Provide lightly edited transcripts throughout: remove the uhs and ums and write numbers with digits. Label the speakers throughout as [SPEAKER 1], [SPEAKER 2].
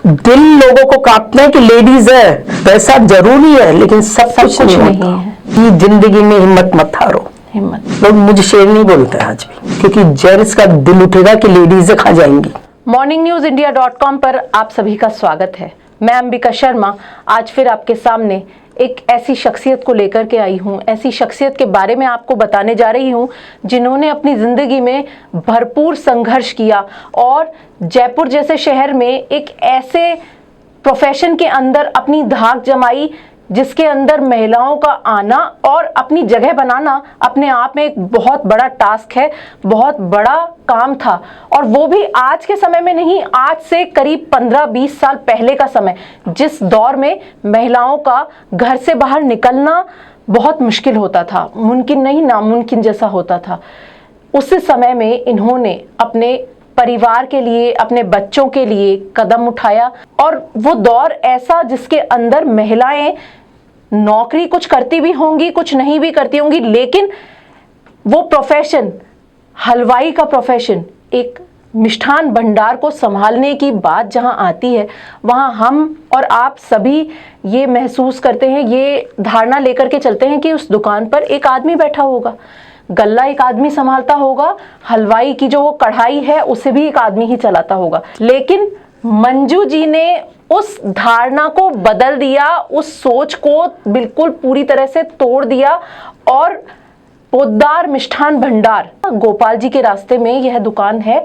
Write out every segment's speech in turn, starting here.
[SPEAKER 1] दिल लोगों को कांपते हैं कि लेडीज है, पैसा जरूरी है लेकिन सब कुछ नहीं होता है। जिंदगी में हिम्मत मत हारो। लोग मुझे शेर नहीं बोलते हैं आज भी, क्योंकि जेंट्स का दिल उठेगा कि लेडीज खा जाएंगी।
[SPEAKER 2] morningnewsindia.com पर आप सभी का स्वागत है। मैं अंबिका शर्मा आज फिर आपके सामने एक ऐसी शख्सियत को लेकर के आई हूँ, ऐसी शख्सियत के बारे में आपको बताने जा रही हूँ जिन्होंने अपनी ज़िंदगी में भरपूर संघर्ष किया और जयपुर जैसे शहर में एक ऐसे प्रोफेशन के अंदर अपनी धाक जमाई जिसके अंदर महिलाओं का आना और अपनी जगह बनाना अपने आप में एक बहुत बड़ा टास्क है, बहुत बड़ा काम था। और वो भी आज के समय में नहीं, आज से करीब 15-20 साल पहले का समय, जिस दौर में महिलाओं का घर से बाहर निकलना बहुत मुश्किल होता था, मुमकिन नहीं नामुमकिन जैसा होता था। उस समय में इन्होंने अपने परिवार के लिए, अपने बच्चों के लिए कदम उठाया। और वो दौर ऐसा जिसके अंदर महिलाएं नौकरी कुछ करती भी होंगी, कुछ नहीं भी करती होंगी, लेकिन वो प्रोफेशन, हलवाई का प्रोफेशन, एक मिष्ठान भंडार को संभालने की बात जहां आती है, वहां हम और आप सभी ये महसूस करते हैं, ये धारणा लेकर के चलते हैं कि उस दुकान पर एक आदमी बैठा होगा, गल्ला एक आदमी संभालता होगा, हलवाई की जो वो कढ़ाई है उसे भी एक आदमी ही चलाता होगा। लेकिन मंजू जी ने उस धारणा को बदल दिया, उस सोच को बिल्कुल पूरी तरह से तोड़ दिया और पोद्दार मिष्ठान भंडार गोपाल जी के रास्ते में यह दुकान है।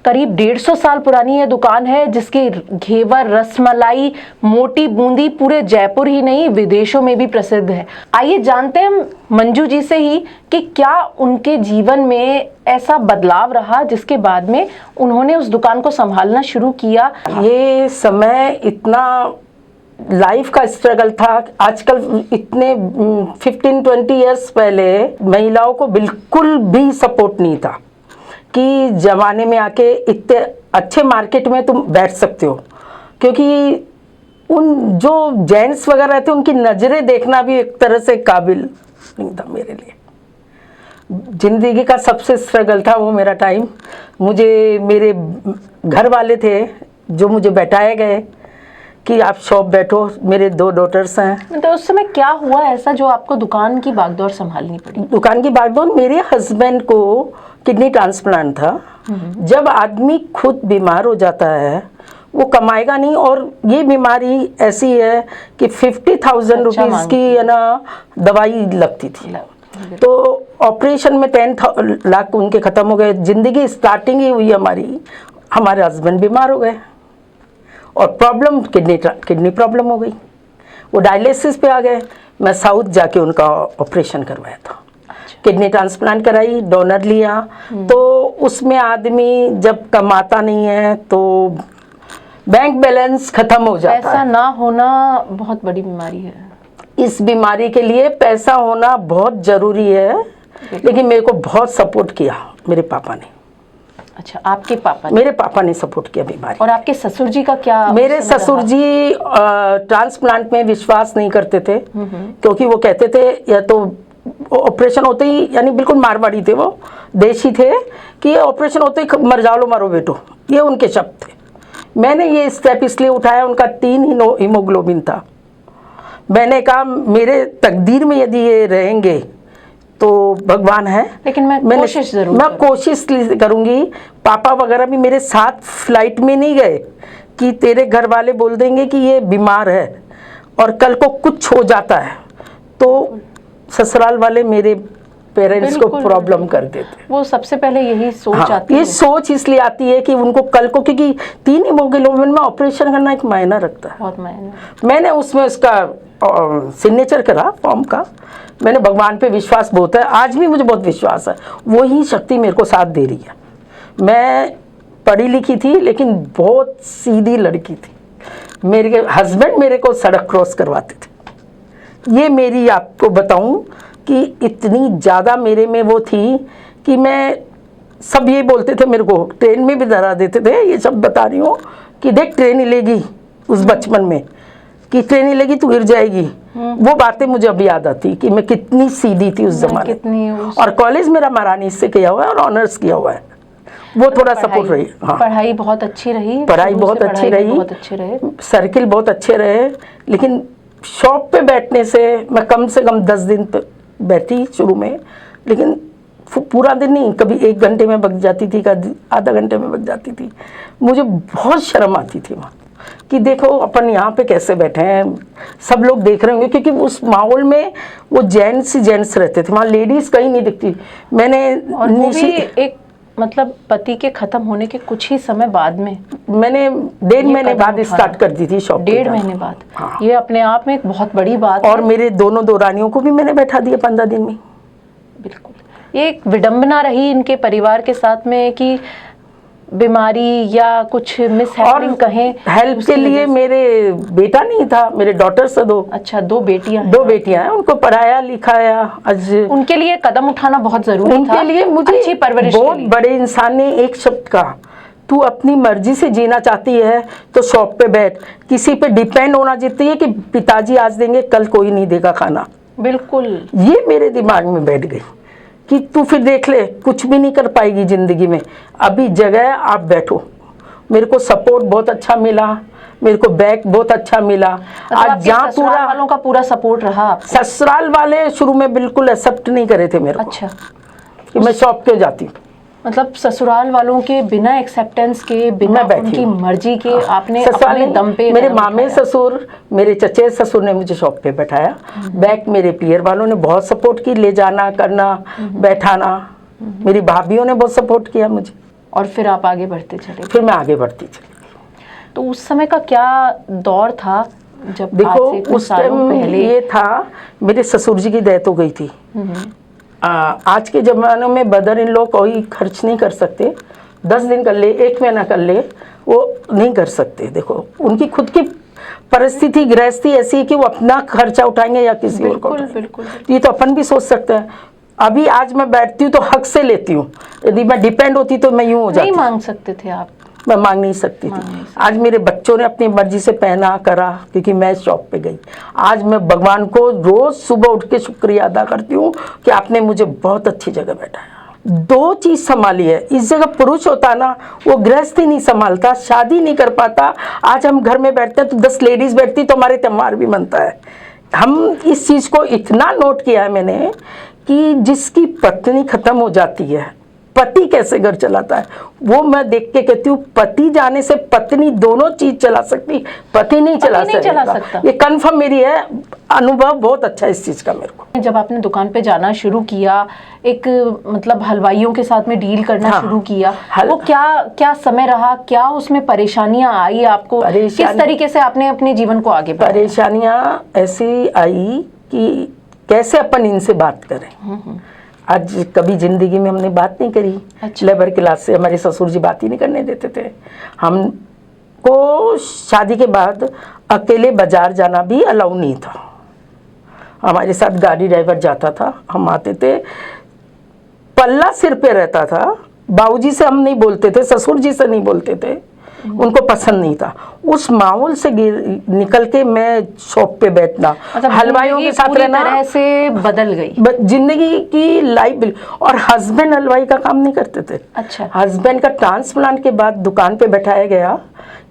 [SPEAKER 2] करीब 150 साल पुरानी यह दुकान है जिसके घेवर, रसमलाई, मोटी बूंदी पूरे जयपुर ही नहीं विदेशों में भी प्रसिद्ध है। आइए जानते हैं मंजू जी से ही कि क्या उनके जीवन में ऐसा बदलाव रहा जिसके बाद में उन्होंने उस दुकान को संभालना शुरू किया।
[SPEAKER 1] ये समय इतना लाइफ का स्ट्रगल था। आजकल इतने 15-20 इयर्स पहले महिलाओं को बिल्कुल भी सपोर्ट नहीं था कि ज़माने में आके इतने अच्छे मार्केट में तुम बैठ सकते हो, क्योंकि उन जो जेंट्स वगैरह थे उनकी नज़रें देखना भी एक तरह से काबिल नहीं था मेरे लिए। ज़िंदगी का सबसे स्ट्रगल था वो मेरा टाइम। मुझे मेरे घर वाले थे जो मुझे बैठाए गए कि आप शॉप बैठो, मेरे 2 डॉटर्स हैं।
[SPEAKER 2] तो उस समय क्या हुआ ऐसा जो आपको दुकान की बागडोर संभालनी पड़ी?
[SPEAKER 1] दुकान की बागडोर, मेरे हस्बैंड को किडनी ट्रांसप्लांट था। जब आदमी खुद बीमार हो जाता है वो कमाएगा नहीं, और ये बीमारी ऐसी है कि 50,000 रुपीज़ की है ना दवाई लगती थी। तो ऑपरेशन में 10 लाख उनके ख़त्म हो गए। ज़िंदगी स्टार्टिंग ही हुई हमारी, हमारे हस्बैंड बीमार हो गए और प्रॉब्लम किडनी प्रॉब्लम हो गई। वो डायलिसिस पे आ गए। मैं साउथ जाके उनका ऑपरेशन करवाया था। किडनी ट्रांसप्लांट कराई, डोनर लिया। तो उसमें आदमी जब कमाता नहीं है तो बैंक बैलेंस खत्म हो जाता है।
[SPEAKER 2] पैसा ना होना बहुत बड़ी बीमारी है।
[SPEAKER 1] इस बीमारी के लिए पैसा होना बहुत ज़रूरी है, लेकिन मेरे को बहुत सपोर्ट किया मेरे पापा ने।
[SPEAKER 2] अच्छा, आपके पापा ने? मेरे
[SPEAKER 1] पापा ने सपोर्ट किया बीमारी।
[SPEAKER 2] और आपके ससुर जी का क्या?
[SPEAKER 1] मेरे ससुर जी ट्रांसप्लांट में विश्वास नहीं करते थे, क्योंकि वो कहते थे या तो ऑपरेशन होते ही, यानी बिल्कुल मारवाड़ी थे, वो देशी थे, कि ऑपरेशन होते ही मर जाओ लो मारो बेटो, ये उनके शब्द थे। मैंने ये स्टेप इसलिए उठाया, उनका 3 हीमोग्लोबिन था। मैंने कहा मेरे तकदीर में यदि ये रहेंगे तो भगवान है,
[SPEAKER 2] लेकिन मैं
[SPEAKER 1] कोशिश करूंगी। पापा वगैरह भी मेरे साथ फ्लाइट में नहीं गए कि तेरे घर वाले बोल देंगे कि ये बीमार है और कल को कुछ हो जाता है तो ससुराल वाले मेरे पेरेंट्स को प्रॉब्लम कर देते।
[SPEAKER 2] वो सबसे पहले यही सोच आती है।
[SPEAKER 1] ये सोच इसलिए आती है कि उनको कल को, क्योंकि 3 हीमोग्लोबिन में ऑपरेशन करना एक मायना रखता है,
[SPEAKER 2] बहुत मायना। मैंने
[SPEAKER 1] उसमें उसका सिग्नेचर करा फॉर्म का। मैंने भगवान पे विश्वास बहुत है, आज भी मुझे बहुत विश्वास है, वही शक्ति मेरे को साथ दे रही है। मैं पढ़ी लिखी थी लेकिन बहुत सीधी लड़की थी। मेरे हस्बैंड मेरे को सड़क क्रॉस करवाते थे। ये मेरी आपको बताऊं कि इतनी ज़्यादा मेरे में वो थी कि मैं, सब ये बोलते थे मेरे को, ट्रेन में भी डरा देते थे, ये सब बता रही हूँ कि देख ट्रेन हिलेगी, उस बचपन में कि ट्रेन हिलेगी तू गिर जाएगी। वो बातें मुझे अभी याद आती कि मैं कितनी सीधी थी उस जमाने।
[SPEAKER 2] कितनी
[SPEAKER 1] और कॉलेज मेरा महारानी से किया हुआ है और ऑनर्स किया हुआ है। वो थोड़ा सपोर्ट रही। हाँ,
[SPEAKER 2] पढ़ाई बहुत अच्छी रही,
[SPEAKER 1] पढ़ाई
[SPEAKER 2] शुरू
[SPEAKER 1] बहुत
[SPEAKER 2] से
[SPEAKER 1] अच्छी
[SPEAKER 2] पढ़ाई में
[SPEAKER 1] रही,
[SPEAKER 2] बहुत अच्छे रहे।
[SPEAKER 1] सर्किल बहुत अच्छे रहे। लेकिन शॉप पे बैठने से मैं कम से कम 10 दिन पे बैठी शुरू में, लेकिन पूरा दिन नहीं, कभी 1 घंटे में बग जाती थी, कभी आधा घंटे में बग जाती थी। मुझे बहुत शर्म आती थी वहाँ कि देखो अपन यहाँ पे कैसे बैठे हैं, सब लोग देख रहे होंगे, क्योंकि उस माहौल में वो जेंट्स ही जेंट्स रहते थे, वहाँ लेडीज कहीं नहीं दिखती। मैंने
[SPEAKER 2] और वो भी एक मतलब पति के खत्म होने के कुछ ही समय बाद में,
[SPEAKER 1] मैंने 1.5 महीने बाद स्टार्ट कर दी थी शॉप।
[SPEAKER 2] 1.5 महीने बाद।
[SPEAKER 1] हाँ।
[SPEAKER 2] ये अपने आप में एक बहुत बड़ी बात
[SPEAKER 1] और
[SPEAKER 2] है।
[SPEAKER 1] मेरे दोनों दो रानियों को भी मैंने बैठा दिया 15 दिन में।
[SPEAKER 2] बिल्कुल, ये एक विडंबना रही इनके परिवार के साथ में कि बीमारी या कुछ मिस हैपनिंग कहें।
[SPEAKER 1] हेल्प के लिए मेरे बेटा नहीं था, मेरे डॉटर्स है 2।
[SPEAKER 2] अच्छा, 2 बेटियां हैं।
[SPEAKER 1] 2 बेटियां हैं, उनको पढ़ाया लिखाया। आज
[SPEAKER 2] उनके लिए कदम उठाना बहुत जरूरी था।
[SPEAKER 1] उनके लिए मुझे
[SPEAKER 2] अच्छी परवरिश
[SPEAKER 1] बहुत
[SPEAKER 2] के लिए।
[SPEAKER 1] बड़े इंसान ने एक शब्द कहा, तू अपनी मर्जी से जीना चाहती है तो शॉप पे बैठ, किसी पे डिपेंड होना चाहती है कि पिताजी आज देंगे कल कोई नहीं देगा खाना।
[SPEAKER 2] बिल्कुल,
[SPEAKER 1] ये मेरे दिमाग में बैठ गई कि तू फिर देख ले, कुछ भी नहीं कर पाएगी जिंदगी में, अभी जगह है, आप बैठो। मेरे को सपोर्ट बहुत अच्छा मिला, मेरे को बैक बहुत अच्छा मिला।
[SPEAKER 2] मतलब
[SPEAKER 1] आज जहाँ
[SPEAKER 2] ससुराल वालों का पूरा सपोर्ट रहा आपको?
[SPEAKER 1] ससुराल वाले शुरू में बिल्कुल एक्सेप्ट नहीं करे थे मेरे को।
[SPEAKER 2] अच्छा,
[SPEAKER 1] कि मैं शॉप क्यों जाती हूँ।
[SPEAKER 2] मतलब ससुराल वालों के बिना एक्सेप्टेंस के, बिना उनकी मर्जी के आपने अपने दम पे
[SPEAKER 1] मेरे मामे ससुर, मेरे चचे ससुर ने मुझे शॉप पे बैठाया। बैक मेरे पियर वालों ने बहुत सपोर्ट की, ले जाना करना, बैठाना। मेरी भाभीयों ने बहुत सपोर्ट किया मुझे।
[SPEAKER 2] और फिर आप आगे बढ़ते चले?
[SPEAKER 1] फिर मैं आगे बढ़ती चली।
[SPEAKER 2] तो उस समय का क्या दौर था जब
[SPEAKER 1] देखो
[SPEAKER 2] आज से कुछ
[SPEAKER 1] उस
[SPEAKER 2] सालों
[SPEAKER 1] टाइम
[SPEAKER 2] पहले?
[SPEAKER 1] ये था, मेरे ससुर जी की डेथ हो गई थी। आज के ज़माने में मदर इन लॉ कोई खर्च नहीं कर सकते, 10 दिन कर ले, 1 महीना कर ले, वो नहीं कर सकते। देखो उनकी खुद की परिस्थिति गृहस्थी ऐसी है कि वो अपना खर्चा उठाएंगे या किसी और को।
[SPEAKER 2] बिल्कुल,
[SPEAKER 1] ये तो अपन भी सोच सकते हैं। अभी आज मैं बैठती हूँ तो हक से लेती हूँ, यदि मैं डिपेंड होती तो मैं यूँ हो जाती।
[SPEAKER 2] नहीं मांग सकते थे आप?
[SPEAKER 1] मैं मांग नहीं सकती थी। आज मेरे बच्चों ने अपनी मर्जी से पहना करा, क्योंकि मैं शॉप पे गई। आज मैं भगवान को रोज सुबह उठ के शुक्रिया अदा करती हूँ कि आपने मुझे बहुत अच्छी जगह बैठाया। 2 चीज संभाली है। इस जगह पुरुष होता ना, वो गृहस्थी नहीं संभालता, शादी नहीं कर पाता। आज हम घर में बैठते हैं तो 10 लेडीज बैठती तो हमारे त्योहार भी मनता है। हम इस चीज को इतना नोट किया है मैंने कि जिसकी पत्नी खत्म हो जाती है, पति कैसे घर चलाता है, वो मैं देख के कहती हूँ पति जाने से पत्नी दोनों चीज चला सकती, पति नहीं चला सकता। ये कंफर्म मेरी है, अनुभव बहुत अच्छा है इस चीज का मेरे को।
[SPEAKER 2] जब आपने दुकान पे जाना शुरू किया, एक मतलब हलवाइयों के साथ में डील करना शुरू किया, वो क्या समय रहा, क्या उसमें परेशानियां आई आपको, किस तरीके से आपने अपने जीवन को आगे बढ़ाया?
[SPEAKER 1] परेशानियां ऐसी आई कि कैसे अपन इनसे बात करें। आज कभी जिंदगी में हमने बात नहीं करी। अच्छा। लेबर क्लास से हमारे ससुर जी बात ही नहीं करने देते थे। हमको शादी के बाद अकेले बाजार जाना भी अलाउ नहीं था। हमारे साथ गाड़ी ड्राइवर जाता था, हम आते थे, पल्ला सिर पे रहता था। बाबूजी से हम नहीं बोलते थे, ससुर जी से नहीं बोलते थे, उनको पसंद नहीं था। उस माहौल से निकल के मैं शॉप पे बैठना,
[SPEAKER 2] मतलब
[SPEAKER 1] हलवाइयों के साथ रहना,
[SPEAKER 2] तरह से बदल गई
[SPEAKER 1] जिंदगी की लाइफ। और हस्बैंड हलवाई का काम नहीं करते थे।
[SPEAKER 2] अच्छा।
[SPEAKER 1] हस्बैंड का ट्रांसप्लांट के बाद दुकान पे बैठाया गया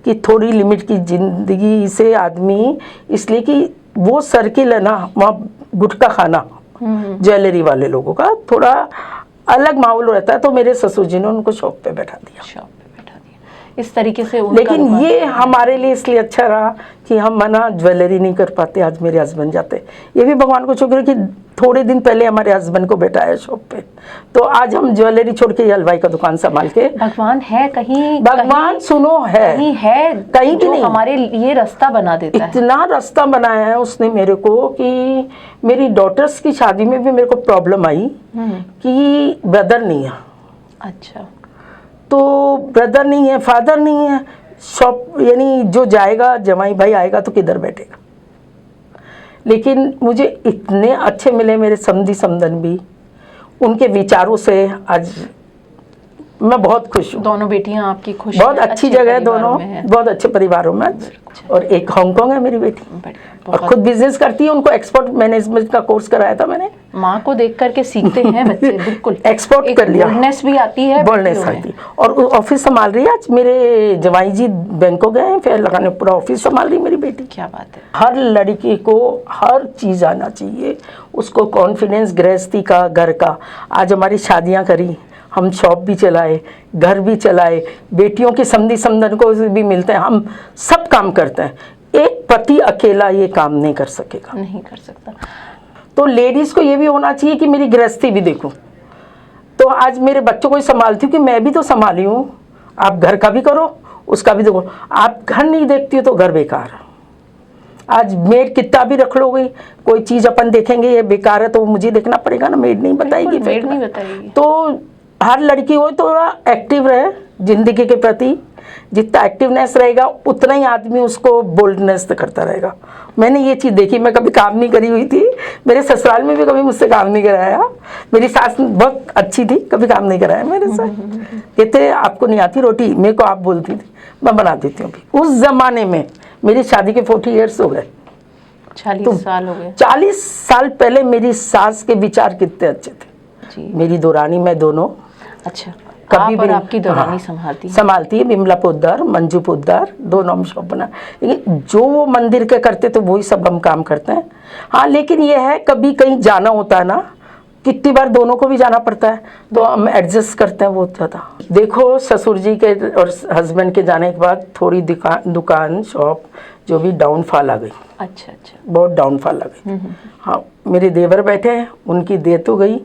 [SPEAKER 1] कि थोड़ी लिमिट की जिंदगी से आदमी, इसलिए कि वो सर्किल है ना, वहाँ गुटखा खाना, ज्वेलरी वाले लोगों का थोड़ा अलग माहौल रहता है। तो मेरे ससुर जी ने उनको शॉप पे बैठा दिया।
[SPEAKER 2] इस तरीके से
[SPEAKER 1] लेकिन ये हमारे लिए इसलिए अच्छा रहा कि हम मना ज्वेलरी नहीं कर पाते, आज मेरे हस्बैंड जाते। ये भी भगवान को शुक्र है कि थोड़े दिन पहले हमारे हस्बैंड को बैठाया शॉप पे, तो आज हम ज्वेलरी छोड़ के हलवाई का दुकान संभाल के।
[SPEAKER 2] भगवान है कहीं,
[SPEAKER 1] भगवान सुनो है
[SPEAKER 2] कहीं भी नहीं, हमारे लिए रास्ता बना देता है।
[SPEAKER 1] इतना रास्ता बनाया है उसने मेरे को कि मेरी डॉटर्स की शादी में भी मेरे को प्रॉब्लम आई कि ब्रदर नहीं है।
[SPEAKER 2] अच्छा।
[SPEAKER 1] तो ब्रदर नहीं है, फादर नहीं है, शॉप यानी जो जाएगा जमाई भाई आएगा तो किधर बैठेगा। लेकिन मुझे इतने अच्छे मिले मेरे समधी समधन भी, उनके विचारों से आज मैं बहुत खुश हूँ।
[SPEAKER 2] दोनों बेटियां आपकी खुश
[SPEAKER 1] बहुत
[SPEAKER 2] हैं,
[SPEAKER 1] अच्छी
[SPEAKER 2] अच्छे
[SPEAKER 1] जगह है,
[SPEAKER 2] परिवारों
[SPEAKER 1] दोनों
[SPEAKER 2] में हैं।
[SPEAKER 1] बहुत अच्छे परिवारों में। और एक हांगकांग है मेरी बेटी,
[SPEAKER 2] बढ़िया,
[SPEAKER 1] और
[SPEAKER 2] बहुत।
[SPEAKER 1] खुद बिजनेस करती है। उनको एक्सपोर्ट मैनेजमेंट का कोर्स कराया था मैंने।
[SPEAKER 2] माँ को देख करके सीखते हैं बच्चे, बिल्कुल।
[SPEAKER 1] एक्सपोर्ट
[SPEAKER 2] एक
[SPEAKER 1] कर लिया,
[SPEAKER 2] बोल्डनेस भी आती है
[SPEAKER 1] बोलने
[SPEAKER 2] बेटियों में।
[SPEAKER 1] आती। और ऑफिस संभाल रही है। आज मेरे जवाई जी बैंकॉक गए हैं, फिर लगाने पूरा ऑफिस संभाल रही है मेरी बेटी।
[SPEAKER 2] क्या बात है।
[SPEAKER 1] हर लड़की को हर चीज़ आना चाहिए, उसको कॉन्फिडेंस गृहस्थी का, घर का। आज हमारी शादियां करी, हम शॉप भी चलाए, घर भी चलाए, बेटियों की समधी समधन को भी मिलते हैं, हम सब काम करते हैं। एक पति अकेला ये काम नहीं कर सकेगा,
[SPEAKER 2] नहीं कर सकता।
[SPEAKER 1] तो लेडीज़ को ये भी होना चाहिए कि मेरी गृहस्थी भी देखूं। तो आज मेरे बच्चों को ही संभालती हूँ कि मैं भी तो संभाली हूँ, आप घर का भी करो, उसका भी देखो। आप घर नहीं देखती हो तो घर बेकार है। आज मेड कितना भी रख लोगे, कोई चीज़ अपन देखेंगे ये बेकार है तो मुझे देखना पड़ेगा ना, मेड नहीं बताएगी,
[SPEAKER 2] बिल्कुल, मेड
[SPEAKER 1] फेंकना।
[SPEAKER 2] नहीं बताएगी।
[SPEAKER 1] तो हर लड़की हो थोड़ा एक्टिव रहे जिंदगी के प्रति। जितना एक्टिवनेस रहेगा उतना ही आदमी उसको बोल्डनेस करता रहेगा। मैंने ये चीज़ देखी, मैं कभी काम नहीं करी हुई थी, मेरे ससुराल में भी कभी मुझसे काम नहीं कराया। मेरी सास बहुत अच्छी थी, कभी काम नहीं कराया मेरे से। कहते आपको नहीं आती रोटी, मेरे को आप बोलती थी, मैं बना देती हूँ। अभी उस जमाने में मेरी शादी के 40 ईयर्स हो गए,
[SPEAKER 2] 40 साल हो गए।
[SPEAKER 1] 40 साल पहले मेरी सास के विचार कितने अच्छे थे।
[SPEAKER 2] जी।
[SPEAKER 1] मेरी दौरानी, मैं दोनों
[SPEAKER 2] अच्छा,
[SPEAKER 1] कभी
[SPEAKER 2] आप और
[SPEAKER 1] भी
[SPEAKER 2] आपकी दौरानी
[SPEAKER 1] हाँ, संभालती है। बिमला पोद्दार, मंजू पोद्दार, दोनों हम शॉप बना। लेकिन जो वो मंदिर के करते तो वही सब हम काम करते हैं। हाँ, लेकिन ये है कभी कहीं जाना होता है ना, कितनी बार दोनों को भी जाना पड़ता है, तो हम एडजस्ट करते हैं बहुत ज़्यादा। देखो ससुर जी के और हस्बैंड के जाने के बाद थोड़ी दुकान शॉप जो भी डाउनफॉल आ गई।
[SPEAKER 2] अच्छा अच्छा।
[SPEAKER 1] बहुत डाउनफॉल आ गई। हाँ, मेरे देवर बैठे हैं, उनकी डेथ हो गई,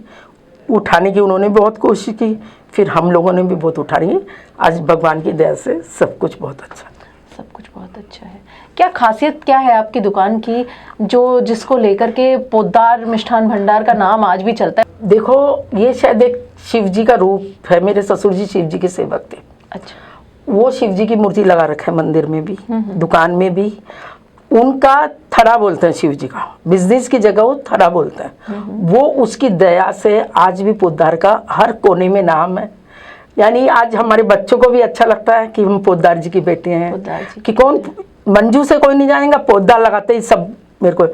[SPEAKER 1] उठाने की उन्होंने बहुत कोशिश की, फिर हम लोगों ने भी बहुत उठाई। आज भगवान की दया से सब कुछ बहुत अच्छा है।
[SPEAKER 2] सब कुछ बहुत अच्छा है। क्या खासियत क्या है आपकी दुकान की, जो जिसको लेकर के पोद्दार मिष्ठान भंडार का नाम आज भी चलता है?
[SPEAKER 1] देखो, ये शायद एक शिव जी का रूप है। मेरे ससुर जी शिव जी के सेवक थे।
[SPEAKER 2] अच्छा।
[SPEAKER 1] वो शिव जी की मूर्ति लगा रखा है मंदिर में भी, दुकान में भी। उनका थड़ा बोलते हैं शिव जी का, बिजनेस की जगह वो थड़ा बोलते हैं। वो उसकी दया से आज भी पोद्दार का हर कोने में नाम है। यानी आज हमारे बच्चों को भी अच्छा लगता है कि हम पोद्दार जी की बेटे हैं।
[SPEAKER 2] पोद्दार जी
[SPEAKER 1] कि कौन मंजू से कोई नहीं जानेगा, पोद्दार लगाते ही सब मेरे को।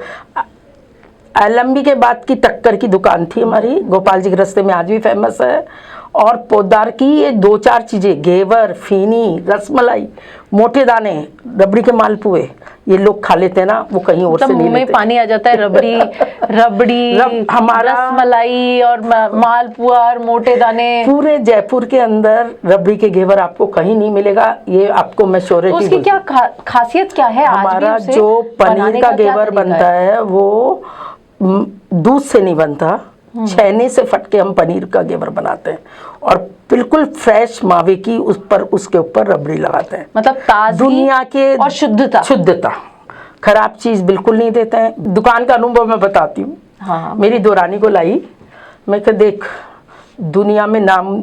[SPEAKER 1] एलएमबी के बाद की टक्कर की दुकान थी हमारी, गोपाल जी के रास्ते में, आज भी फेमस है। और पोद्दार की ये 2-4 चीज़ें, घेवर, फीनी, रसमलाई, मोटे दाने, रबड़ी के मालपुए, ये लोग खा लेते हैं ना, वो कहीं और से नहीं
[SPEAKER 2] मुंह में
[SPEAKER 1] लेते।
[SPEAKER 2] पानी आ जाता है। रबड़ी
[SPEAKER 1] हमारा
[SPEAKER 2] रसमलाई और मालपुआ और मोटे दाने।
[SPEAKER 1] पूरे जयपुर के अंदर रबड़ी के घेवर आपको कहीं नहीं मिलेगा, ये आपको मैं
[SPEAKER 2] तो
[SPEAKER 1] श्योरिटी
[SPEAKER 2] उसकी क्या खासियत क्या है? आज भी
[SPEAKER 1] हमारा
[SPEAKER 2] उसे
[SPEAKER 1] जो
[SPEAKER 2] बनाने
[SPEAKER 1] पनीर का
[SPEAKER 2] क्या
[SPEAKER 1] घेवर
[SPEAKER 2] तरीका
[SPEAKER 1] बनता है वो दूध से नहीं बनता, छैने से फट के हम पनीर का घेवर बनाते हैं और बिल्कुल फ्रेश मावे की उस पर उसके ऊपर रबड़ी लगाते हैं।
[SPEAKER 2] मतलब ताजगी
[SPEAKER 1] दुनिया के
[SPEAKER 2] और शुद्धता,
[SPEAKER 1] खराब चीज बिल्कुल नहीं देते हैं। दुकान का अनुभव मैं बताती हूँ।
[SPEAKER 2] हाँ।
[SPEAKER 1] मेरी दौरानी को लाई, मैं कहा देख दुनिया में नाम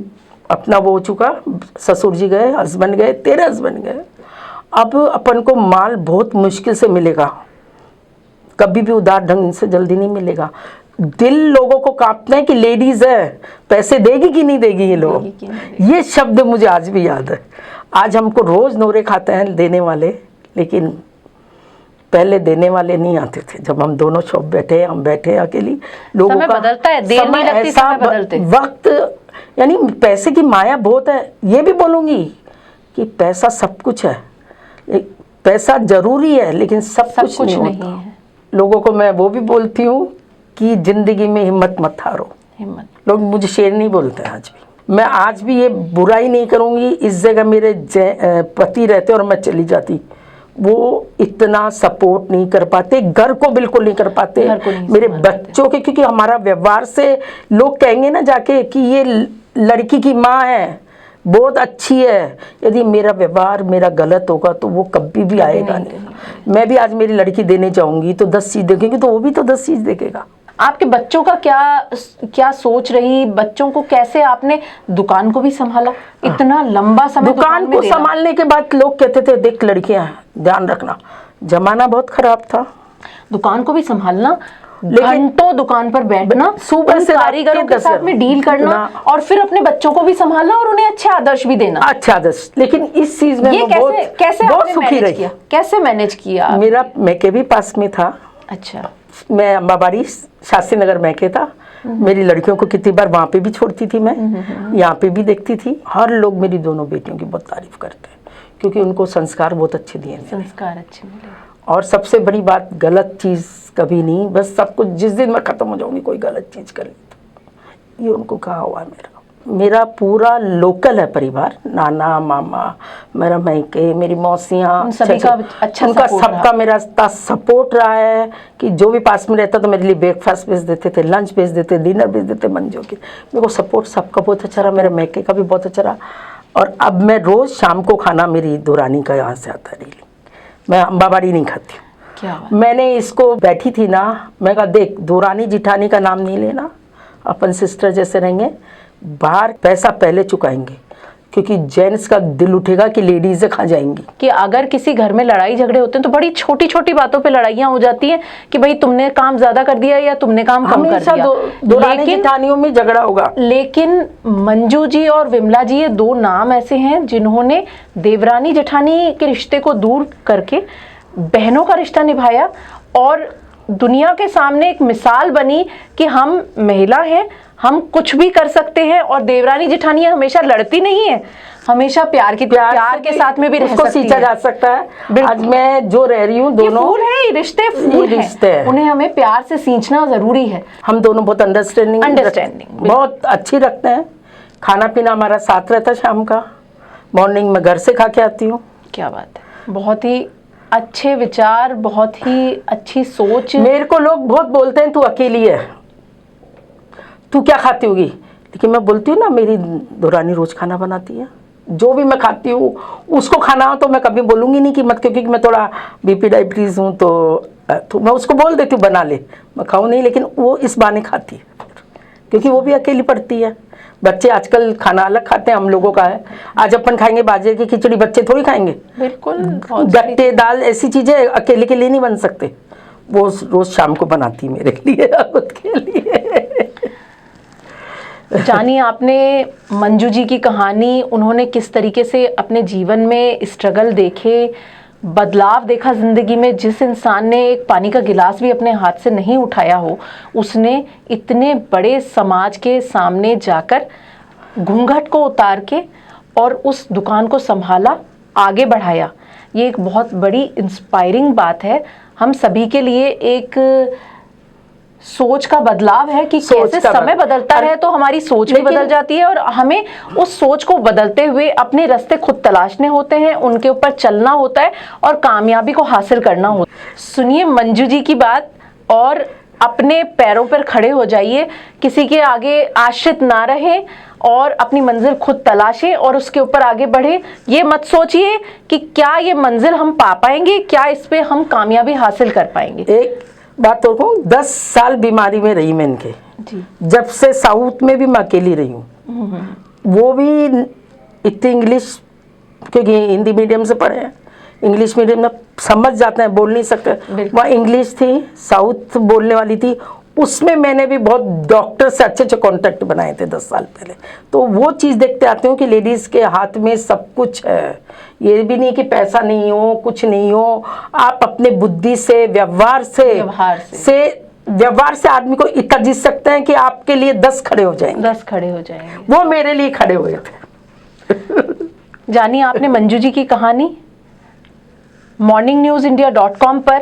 [SPEAKER 1] अपना वो हो चुका, ससुर जी गए, हस्बैंड गए, तेरे हस्बैंड गए, अब अपन को माल बहुत मुश्किल से मिलेगा, कभी भी उधार ढंग से जल्दी नहीं मिलेगा। दिल लोगों को कांपता है कि लेडीज है, पैसे देगी कि नहीं देगी ये लोग। ये शब्द मुझे आज भी याद है। आज हमको रोज नोरे खाते हैं देने वाले, लेकिन पहले देने वाले नहीं आते थे। जब हम दोनों शॉप बैठे, हम बैठे अकेली, लोगों
[SPEAKER 2] समय
[SPEAKER 1] का
[SPEAKER 2] बदलता है, देर नहीं लगती, समय बदलते
[SPEAKER 1] वक्त, यानी पैसे की माया बहुत है। ये भी बोलूंगी कि पैसा सब कुछ है, पैसा जरूरी है, लेकिन सब कुछ नहीं होता। लोगों को मैं वो भी बोलती हूँ कि जिंदगी में हिम्मत मत हारो। लोग मुझे शेर नहीं बोलते हैं आज भी। मैं आज भी ये बुराई नहीं करूँगी। इस जगह मेरे पति रहते और मैं चली जाती, वो इतना सपोर्ट नहीं कर पाते, घर को बिल्कुल नहीं कर पाते, मेरे बच्चों के, क्योंकि हमारा व्यवहार से लोग कहेंगे ना जाके कि ये लड़की की माँ है, बहुत अच्छी है। यदि मेरा व्यवहार मेरा गलत होगा तो वो कभी भी आएगा नहीं। मैं भी आज मेरी लड़की देने जाऊंगी तो 10 चीज़ देखेंगे, तो वो भी तो 10 चीज़ देखेगा।
[SPEAKER 2] आपके बच्चों का क्या सोच रही? बच्चों को कैसे आपने दुकान को भी संभाला इतना लंबा समय?
[SPEAKER 1] दुकान को संभालने के बाद लोग कहते थे देख लड़कियां हैं, ध्यान रखना, जमाना बहुत खराब था।
[SPEAKER 2] दुकान को भी संभालना घंटों दुकान पर बैठना,
[SPEAKER 1] सुबह से रात
[SPEAKER 2] कारीगरों
[SPEAKER 1] के
[SPEAKER 2] के साथ
[SPEAKER 1] 10
[SPEAKER 2] में डील करना और फिर अपने बच्चों को भी संभालना और उन्हें अच्छे आदर्श भी देना।
[SPEAKER 1] अच्छा आदर्श, लेकिन इस चीज में
[SPEAKER 2] ये
[SPEAKER 1] मैं
[SPEAKER 2] कैसे कैसे
[SPEAKER 1] बहुत
[SPEAKER 2] आपने
[SPEAKER 1] सुखी
[SPEAKER 2] मैनेज
[SPEAKER 1] रही।
[SPEAKER 2] किया, कैसे मैनेज किया?
[SPEAKER 1] मेरा मैके भी पास में था।
[SPEAKER 2] अच्छा,
[SPEAKER 1] मैं अम्बाबाड़ी शास्त्री नगर मैके था। मेरी लड़कियों को कितनी बार वहाँ पे भी छोड़ती थी मैं, यहाँ पे भी देखती थी। हर लोग मेरी दोनों बेटियों की बहुत तारीफ करते हैं क्योंकि उनको संस्कार बहुत अच्छे दिए मैंने।
[SPEAKER 2] संस्कार अच्छे मिले।
[SPEAKER 1] और सबसे बड़ी बात, गलत चीज़ कभी नहीं। बस सब कुछ जिस दिन मैं ख़त्म हो जाऊंगी कोई गलत चीज़ कर ली तो, ये उनको कहा हुआ है। मेरा पूरा लोकल है परिवार, नाना मामा, मेरा मैके, मेरी मौसियाँ,
[SPEAKER 2] सभी का अच्छा
[SPEAKER 1] उनका
[SPEAKER 2] सपोर्ट
[SPEAKER 1] सबका मेरा इतना सपोर्ट रहा है कि जो भी पास में रहता तो मेरे लिए ब्रेकफास्ट भेज देते थे, लंच भेज देते, डिनर भेज देते मंजू के। मेरे को सपोर्ट सबका बहुत अच्छा रहा, मेरे मैके का भी बहुत अच्छा रहा। और अब मैं रोज़ शाम को खाना मेरी दुरानी का यहाँ से आता है डेली। मैं अम्बाबाड़ी नहीं खाती हूँ।
[SPEAKER 2] क्या बात?
[SPEAKER 1] मैंने इसको बैठी थी ना, मैं कहा देख दुरानी जिठानी का नाम नहीं लेना, अपन सिस्टर जैसे रहेंगे। बाहर पैसा पहले चुकाएंगे क्योंकि जेंट्स का दिल उठेगा कि लेडीज़ें खा जाएंगी।
[SPEAKER 2] कि अगर किसी घर में लड़ाई झगड़े होते हैं तो बड़ी छोटी छोटी बातों पे लड़ाइयाँ हो जाती हैं कि भाई तुमने काम ज्यादा कर दिया या तुमने काम कम कर
[SPEAKER 1] हमेशा
[SPEAKER 2] दिया।
[SPEAKER 1] दुरानी जिठानियों में झगड़ा होगा।
[SPEAKER 2] लेकिन मंजू जी और विमला जी, ये दो नाम ऐसे हैं जिन्होंने देवरानी जेठानी के रिश्ते को दूर करके बहनों का रिश्ता निभाया और दुनिया के सामने एक मिसाल बनी कि हम महिला हैं, हम कुछ भी कर सकते हैं। और देवरानी जेठानी हमेशा लड़ती नहीं है, हमेशा प्यार के साथ में भी रह
[SPEAKER 1] उसको
[SPEAKER 2] सकती
[SPEAKER 1] सींचा
[SPEAKER 2] है।
[SPEAKER 1] जा सकता है। आज मैं जो रह रही हूँ,
[SPEAKER 2] ये
[SPEAKER 1] दोनों
[SPEAKER 2] फूल है, ये रिश्ते फूल
[SPEAKER 1] रिश्ते
[SPEAKER 2] हैं,
[SPEAKER 1] हैं।
[SPEAKER 2] उन्हें हमें प्यार से सींचना जरूरी है।
[SPEAKER 1] हम दोनों बहुत अंडरस्टैंडिंग बहुत अच्छी रखते हैं। खाना पीना हमारा साथ रहता है शाम का। मॉर्निंग में घर से खा के आती हूँ।
[SPEAKER 2] क्या बात है, बहुत ही अच्छे विचार, बहुत ही अच्छी सोच।
[SPEAKER 1] मेरे को लोग बहुत बोलते हैं तू अकेली है, तू क्या खाती होगी, लेकिन मैं बोलती हूँ ना मेरी दुरानी रोज खाना बनाती है। जो भी मैं खाती हूँ उसको खाना हो तो मैं कभी बोलूँगी नहीं कि मत, क्योंकि मैं थोड़ा बीपी डायबिटीज़ हूँ तो मैं उसको बोल देती हूँ बना ले, मैं खाऊँ नहीं, लेकिन वो इस बहाने खाती है क्योंकि वो भी अकेली पड़ती है। बच्चे आजकल खाना अलग खाते हैं, हम लोगों का है। आज अपन खाएंगे बाजरे की खिचड़ी, बच्चे थोड़ी खाएंगे।
[SPEAKER 2] बिल्कुल,
[SPEAKER 1] गट्टे दाल ऐसी चीज़ें अकेले के लिए नहीं बन सकते। वो रोज़ शाम को बनाती मेरे लिए, खुद के लिए।
[SPEAKER 2] जानिए आपने मंजू जी की कहानी, उन्होंने किस तरीके से अपने जीवन में स्ट्रगल देखे, बदलाव देखा जिंदगी में। जिस इंसान ने एक पानी का गिलास भी अपने हाथ से नहीं उठाया हो, उसने इतने बड़े समाज के सामने जाकर घूंघट को उतार के और उस दुकान को संभाला, आगे बढ़ाया। ये एक बहुत बड़ी इंस्पायरिंग बात है हम सभी के लिए। एक सोच का बदलाव है कि कैसे समय बदलता है तो हमारी सोच भी बदल जाती है और हमें उस सोच को बदलते हुए अपने रास्ते खुद तलाशने होते हैं, उनके ऊपर चलना होता है और कामयाबी को हासिल करना होता है। सुनिए मंजू जी की बात और अपने पैरों पर खड़े हो जाइए, किसी के आगे आश्रित ना रहें और अपनी मंजिल खुद तलाशें और उसके ऊपर आगे बढ़े। ये मत सोचिए कि क्या ये मंजिल हम पा पाएंगे, क्या इस पे हम कामयाबी हासिल कर पाएंगे।
[SPEAKER 1] एक बात और कहूँ, 10 साल बीमारी में रही मैं इनके
[SPEAKER 2] जी।
[SPEAKER 1] जब से साउथ में भी मैं अकेली रही हूँ, वो भी इतनी इंग्लिश, क्योंकि हिंदी मीडियम से पढ़े हैं, इंग्लिश मीडियम में समझ जाते हैं, बोल नहीं सकते। वहाँ इंग्लिश थी, साउथ बोलने वाली थी, उसमें मैंने भी बहुत डॉक्टर से अच्छे अच्छे कॉन्टैक्ट बनाए थे 10 साल पहले। तो वो चीज़ देखते आते हूँ कि लेडीज़ के हाथ में सब कुछ है। ये भी नहीं कि पैसा नहीं हो, कुछ नहीं हो, आप अपने बुद्धि से, व्यवहार से आदमी को इतना जीत सकते हैं कि आपके लिए 10 खड़े हो जाएंगे।
[SPEAKER 2] 10 खड़े हो जाएंगे।
[SPEAKER 1] वो मेरे लिए खड़े हुए थे।
[SPEAKER 2] जानिए आपने मंजू जी की कहानी। morningnewsindia.com पर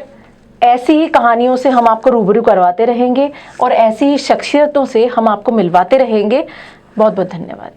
[SPEAKER 2] ऐसी ही कहानियों से हम आपको रूबरू करवाते रहेंगे और ऐसी ही शख्सियतों से हम आपको मिलवाते रहेंगे। बहुत बहुत धन्यवाद।